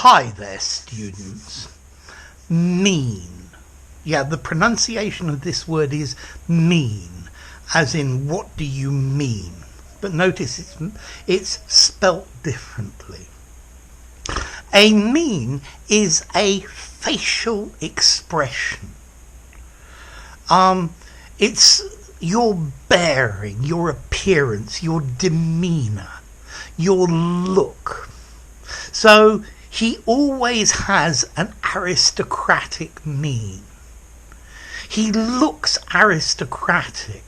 Hi there, students. Mean. Yeah, the pronunciation of this word is mean, as in what do you mean? But notice it's spelt differently. A mean is a facial expression. It's your bearing, your appearance, your demeanour, your look. So he always has an aristocratic mien. He looks aristocratic.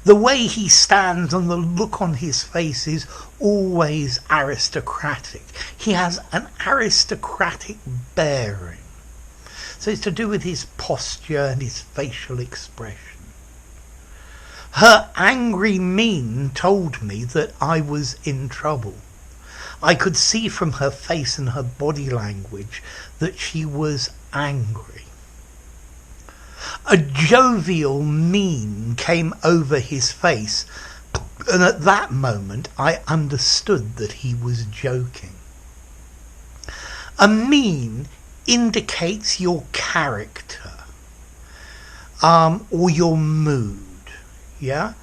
The way he stands and the look on his face is always aristocratic. He has an aristocratic bearing. So it's to do with his posture and his facial expression. Her angry mien told me that I was in trouble. I could see from her face and her body language that she was angry. A jovial mien came over his face, and at that moment I understood that he was joking. A mien indicates your character, or your mood. Yeah,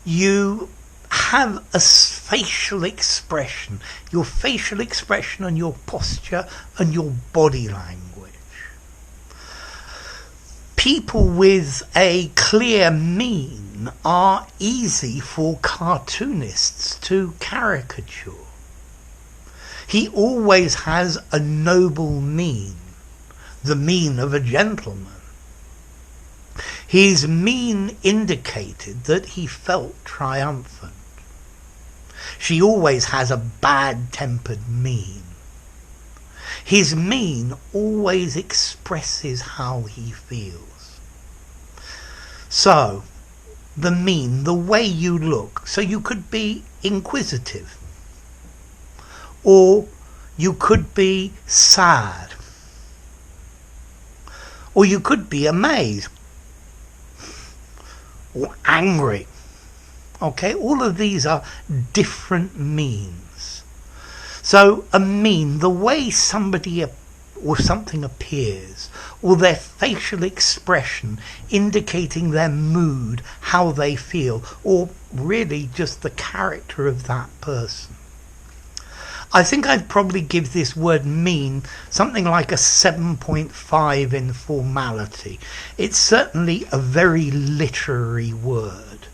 you have a facial expression, your facial expression and your posture and your body language. People with a clear mien are easy for cartoonists to caricature. He always has a noble mien, the mien of a gentleman. His mien indicated that he felt triumphant. She always has a bad-tempered mien. His mien always expresses how he feels. So, the mien, the way you look. So you could be inquisitive. Or you could be sad. Or you could be amazed. Or angry. Okay, all of these are different means. So a mien, the way somebody or something appears, or their facial expression indicating their mood, how they feel, or really just the character of that person. I think I'd probably give this word mean something like a 7.5 in formality. It's certainly a very literary word.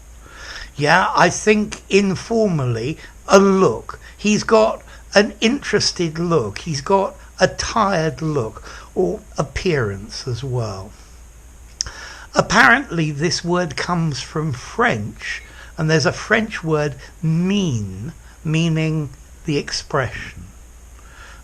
Yeah, I think informally, a look. He's got an interested look. He's got a tired look, or appearance as well. Apparently this word comes from French, and there's a French word mien, meaning the expression.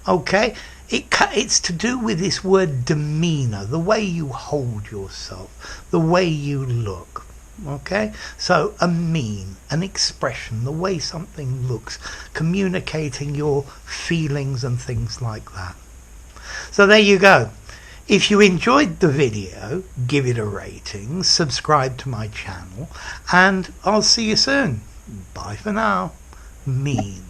Okay, it's to do with this word demeanour, the way you hold yourself, the way you look. Okay, so a mien, an expression, the way something looks, communicating your feelings and things like that. So there you go. If you enjoyed the video, give it a rating, subscribe to my channel, and I'll see you soon. Bye for now. Mien.